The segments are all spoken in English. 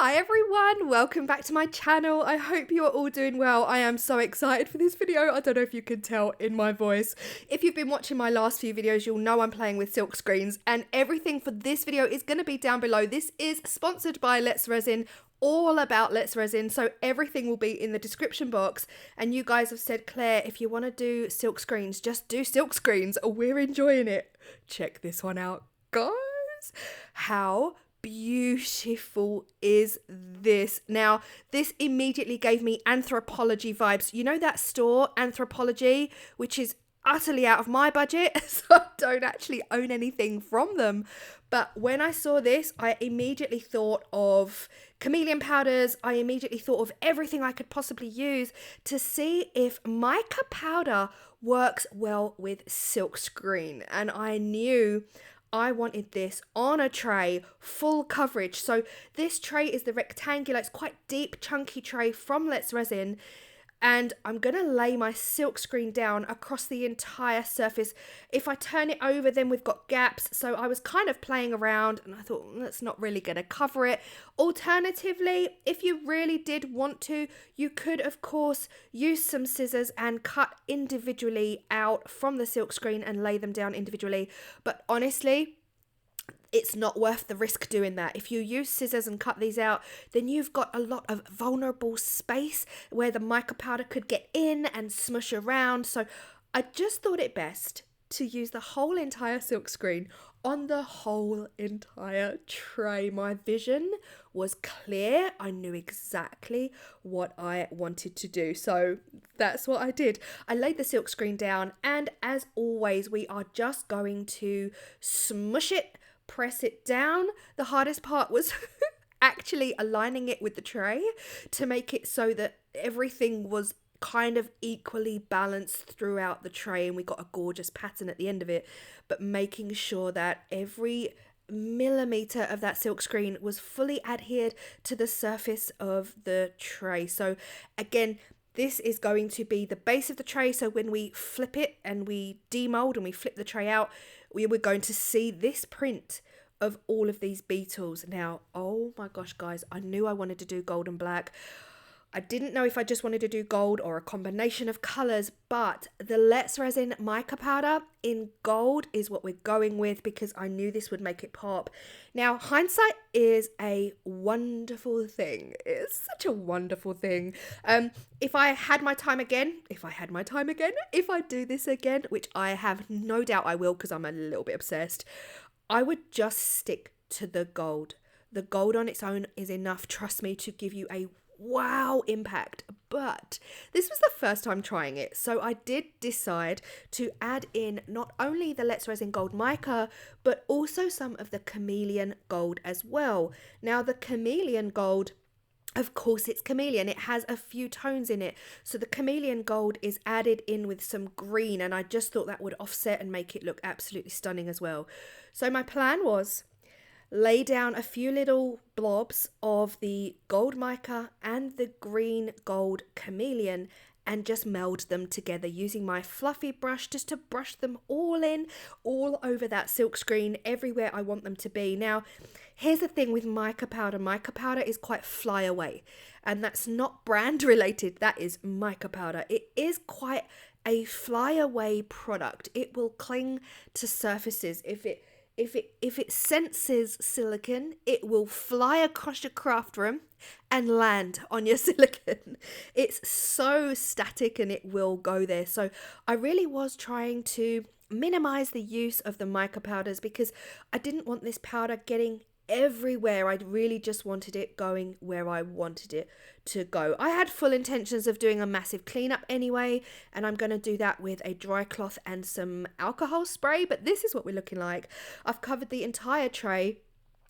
Hi everyone, welcome back to my channel. I hope you are all doing well. I am so excited for this video. I don't know if you can tell in my voice. If you've been watching my last few videos, you'll know I'm playing with silk screens, and everything for this video is going to be down below. This is sponsored by Let's Resin, all about Let's Resin, so everything will be in the description box. And you guys have said, Claire, if you want to do silk screens, just do silk screens. We're enjoying it. Check this one out, guys. How beautiful is this? Now, this immediately gave me Anthropology vibes. You know that store, Anthropology, which is utterly out of my budget, so I don't actually own anything from them. But when I saw this, I immediately thought of chameleon powders. I immediately thought of everything I could possibly use to see if mica powder works well with silkscreen. And I knew I wanted this on a tray, full coverage. So this tray is the rectangular, it's quite deep, chunky tray from Let's Resin. And I'm going to lay my silk screen down across the entire surface. If I turn it over, then we've got gaps. So I was kind of playing around and I thought, that's not really going to cover it. Alternatively, if you really did want to, you could, of course, use some scissors and cut individually out from the silk screen and lay them down individually. But honestly, it's not worth the risk doing that. If you use scissors and cut these out, then you've got a lot of vulnerable space where the mica powder could get in and smush around. So I just thought it best to use the whole entire silk screen on the whole entire tray. My vision was clear. I knew exactly what I wanted to do. So that's what I did. I laid the silk screen down, and as always, we are just going to smush it, press it down. The hardest part was actually aligning it with the tray to make it so that everything was kind of equally balanced throughout the tray, and we got a gorgeous pattern at the end of it. But making sure that every millimeter of that silk screen was fully adhered to the surface of the tray. So again, this is going to be the base of the tray. So when we flip it and we demold and we flip the tray out, we were going to see this print of all of these beetles. Now, oh my gosh, guys, I knew I wanted to do gold and black. I didn't know if I just wanted to do gold or a combination of colours, but the Let's Resin mica powder in gold is what we're going with because I knew this would make it pop. Now, hindsight is a wonderful thing. It's such a wonderful thing. If I had my time again, if I do this again, which I have no doubt I will because I'm a little bit obsessed, I would just stick to the gold. The gold on its own is enough, trust me, to give you a wow impact. But this was the first time trying it, so I did decide to add in not only the Let's Resin gold mica, but also some of the chameleon gold as well. Now, the chameleon gold, of course, it's chameleon. It has a few tones in it. So the chameleon gold is added in with some green, and I just thought that would offset and make it look absolutely stunning as well. So my plan was lay down a few little blobs of the gold mica and the green gold chameleon and just meld them together using my fluffy brush just to brush them all in, all over that silk screen, everywhere I want them to be. Now, here's the thing with mica powder. Mica powder is quite fly away, and that's not brand related. That is mica powder. It is quite a fly away product. It will cling to surfaces. If it senses silicone, it will fly across your craft room and land on your silicone. It's so static and it will go there. So I really was trying to minimize the use of the mica powders because I didn't want this powder getting everywhere. I really just wanted it going where I wanted it to go. I had full intentions of doing a massive cleanup anyway, and I'm going to do that with a dry cloth and some alcohol spray, but this is what we're looking like. I've covered the entire tray.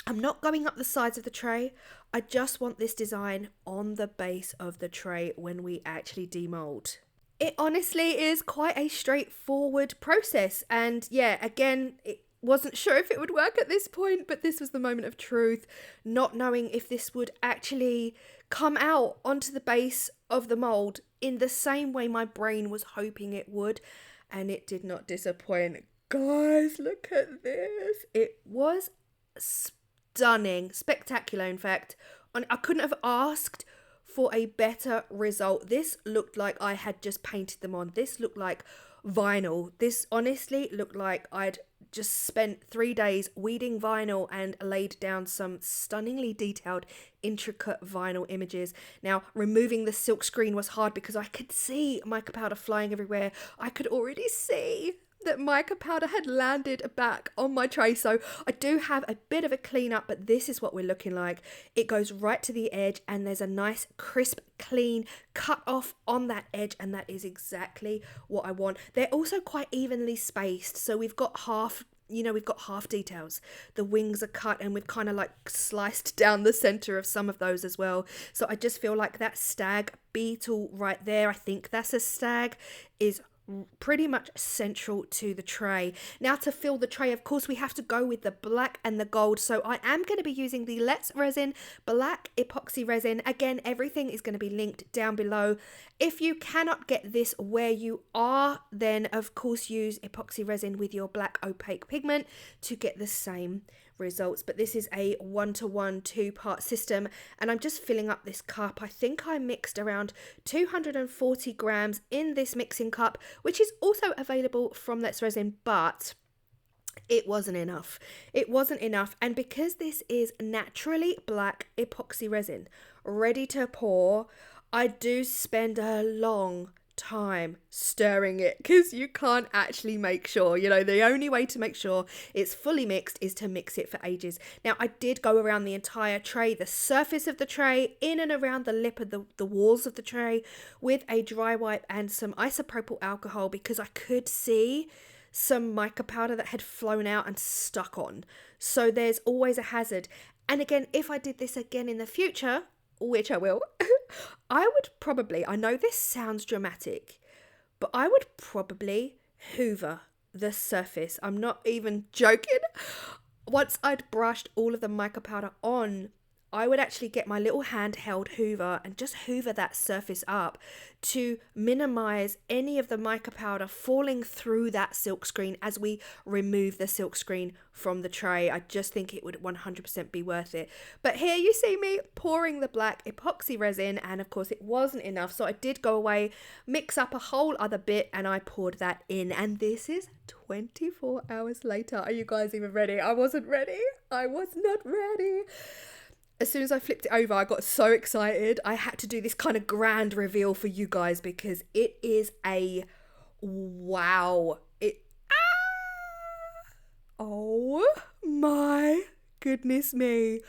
I'm not going up the sides of the tray. I just want this design on the base of the tray when we actually demold. It honestly is quite a straightforward process, and yeah, again, wasn't sure if it would work at this point, but this was the moment of truth, not knowing if this would actually come out onto the base of the mould in the same way my brain was hoping it would, and it did not disappoint. Guys, look at this. It was stunning, spectacular in fact, I couldn't have asked for a better result. This looked like I had just painted them on. This looked like vinyl. This honestly looked like I'd just spent 3 days weeding vinyl and laid down some stunningly detailed, intricate vinyl images. Now, removing the silk screen was hard because I could see mica powder flying everywhere. I could already see that mica powder had landed back on my tray. So I do have a bit of a clean up, but this is what we're looking like. It goes right to the edge and there's a nice crisp clean cut off on that edge, and that is exactly what I want. They're also quite evenly spaced, so we've got half details. The wings are cut and we've kind of like sliced down the center of some of those as well. So I just feel like that stag beetle right there, I think that's a stag, is pretty much central to the tray. Now, to fill the tray, of course, we have to go with the black and the gold. So I am going to be using the Let's Resin black epoxy resin. Again, everything is going to be linked down below. If you cannot get this where you are, then of course use epoxy resin with your black opaque pigment to get the same results. But this is a 1-to-1 2-part system, and I'm just filling up this cup. I think I mixed around 240 grams in this mixing cup, which is also available from Let's Resin, but it wasn't enough. It wasn't enough. And because this is naturally black epoxy resin ready to pour, I do spend a long time stirring it, because you can't actually make sure, the only way to make sure it's fully mixed is to mix it for ages. Now, I did go around the entire tray, the surface of the tray, in and around the lip of the walls of the tray with a dry wipe and some isopropyl alcohol, because I could see some mica powder that had flown out and stuck on. So there's always a hazard. And again, if I did this again in the future, which I will, I would probably, I know this sounds dramatic, but I would probably hoover the surface. I'm not even joking. Once I'd brushed all of the mica powder on, I would actually get my little handheld hoover and just hoover that surface up to minimize any of the mica powder falling through that silk screen as we remove the silk screen from the tray. I just think it would 100% be worth it. But here you see me pouring the black epoxy resin, and of course it wasn't enough. So I did go away, mix up a whole other bit, and I poured that in. And this is 24 hours later. Are you guys even ready? I wasn't ready. I was not ready. As soon as I flipped it over, I got so excited. I had to do this kind of grand reveal for you guys because it is a wow. Oh my goodness me.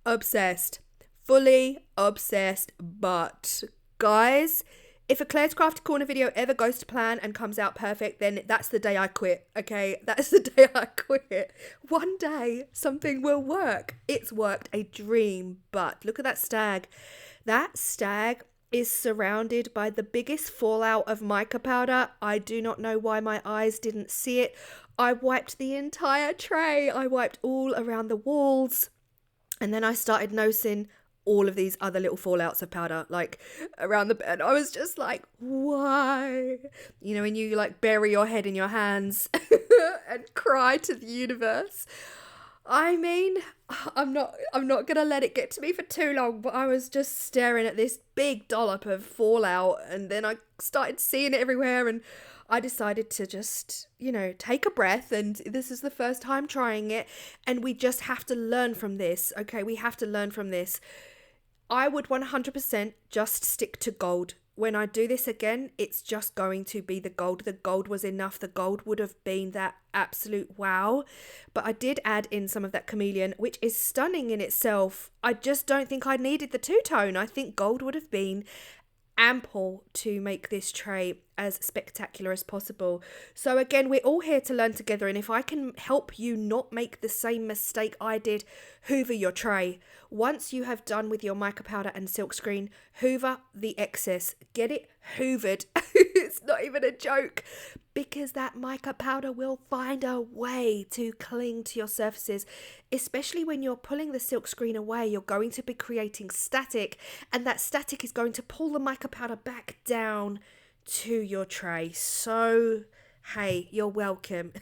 Obsessed. Fully obsessed. But guys, if a Claire's Crafted Corner video ever goes to plan and comes out perfect, then that's the day I quit, okay? That's the day I quit. One day, something will work. It's worked a dream, but look at that stag. That stag is surrounded by the biggest fallout of mica powder. I do not know why my eyes didn't see it. I wiped the entire tray. I wiped all around the walls. And then I started noticing all of these other little fallouts of powder like around the bed. I was just like, why? When you like bury your head in your hands and cry to the universe. I mean, I'm not gonna let it get to me for too long, but I was just staring at this big dollop of fallout, and then I started seeing it everywhere, and I decided to just, take a breath, and this is the first time trying it, and we just have to learn from this, okay? We have to learn from this. I would 100% just stick to gold. When I do this again, it's just going to be the gold. The gold was enough. The gold would have been that absolute wow. But I did add in some of that chameleon, which is stunning in itself. I just don't think I needed the two-tone. I think gold would have been ample to make this tray as spectacular as possible. So again, we're all here to learn together, and if I can help you not make the same mistake I did, hoover your tray. Once you have done with your mica powder and silkscreen, hoover the excess. Get it hoovered. It's not even a joke, because that mica powder will find a way to cling to your surfaces, especially when you're pulling the silkscreen away. You're going to be creating static, and that static is going to pull the mica powder back down to your tray. So, hey, you're welcome.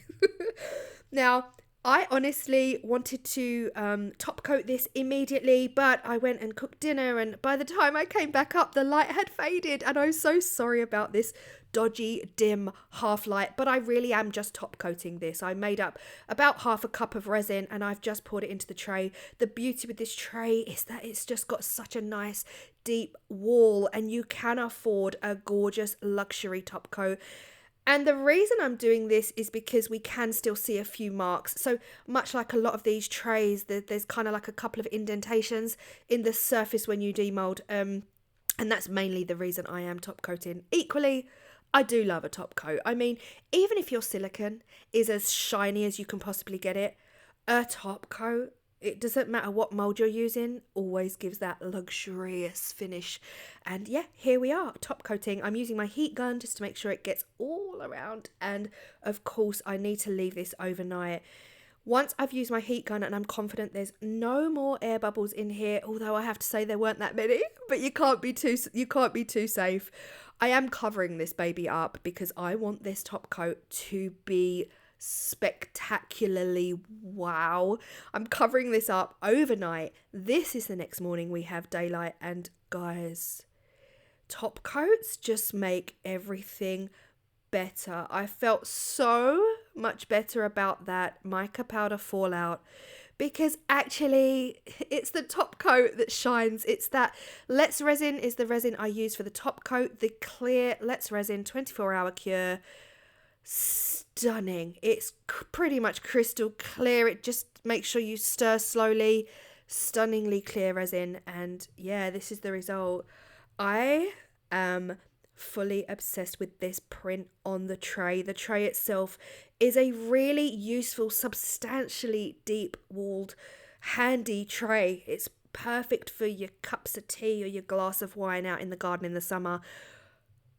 Now, I honestly wanted to top coat this immediately, but I went and cooked dinner, and by the time I came back up, the light had faded, and I was so sorry about this dodgy, dim half light, but I really am just top coating this. I made up about half a cup of resin, and I've just poured it into the tray. The beauty with this tray is that it's just got such a nice deep wall, and you can afford a gorgeous luxury top coat. And the reason I'm doing this is because we can still see a few marks. So much like a lot of these trays, there's kind of like a couple of indentations in the surface when you demold. And that's mainly the reason I am top coating. Equally, I do love a top coat. I mean, even if your silicone is as shiny as you can possibly get it, a top coat, it doesn't matter what mould you're using, always gives that luxurious finish. And yeah, here we are, top coating. I'm using my heat gun just to make sure it gets all around. And of course, I need to leave this overnight. Once I've used my heat gun and I'm confident there's no more air bubbles in here, although I have to say there weren't that many, but you can't be too safe. I am covering this baby up because I want this top coat to be spectacularly wow. I'm covering this up overnight. This is the next morning we have daylight, and guys, top coats just make everything better. I felt so much better about that mica powder fallout because actually it's the top coat that shines. It's that Let's Resin is the resin I use for the top coat. The clear Let's Resin 24-hour cure. Stunning. It's pretty much crystal clear. It just makes sure you stir slowly. Stunningly clear resin, and yeah, this is the result. I am fully obsessed with this print on the tray. The tray itself is a really useful, substantially deep walled, handy tray. It's perfect for your cups of tea or your glass of wine out in the garden in the summer.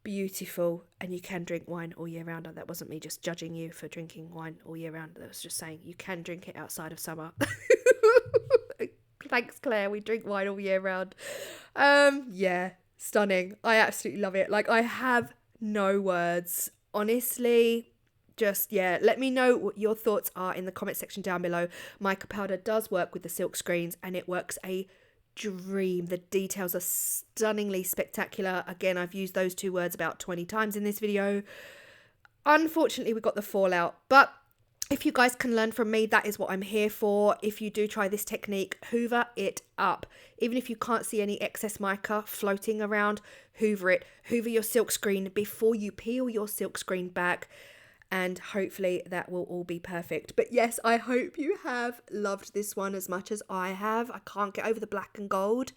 Beautiful. And you can drink wine all year round. That wasn't me just judging you for drinking wine all year round. That was just saying you can drink it outside of summer. Thanks, Claire. We drink wine all year round. Yeah, stunning. I absolutely love it. Like, I have no words. Honestly, just, yeah, let me know what your thoughts are in the comment section down below. Mica powder does work with the silk screens, and it works a dream. The details are stunningly spectacular. Again, I've used those two words about 20 times in this video. Unfortunately, we got the fallout, but if you guys can learn from me, that is what I'm here for. If you do try this technique, hoover it up. Even if you can't see any excess mica floating around, hoover it. Hoover your silk screen before you peel your silk screen back, and hopefully that will all be perfect. But yes, I hope you have loved this one as much as I have. I can't get over the black and gold.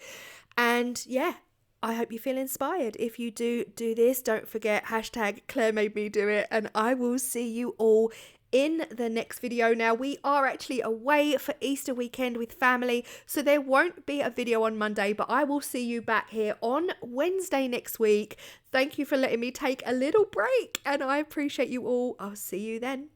And yeah, I hope you feel inspired. If you do this, don't forget #ClaireMadeMeDoIt, and I will see you all in the next video. Now, we are actually away for Easter weekend with family, so there won't be a video on Monday, but I will see you back here on Wednesday next week. Thank you for letting me take a little break, and I appreciate you all. I'll see you then.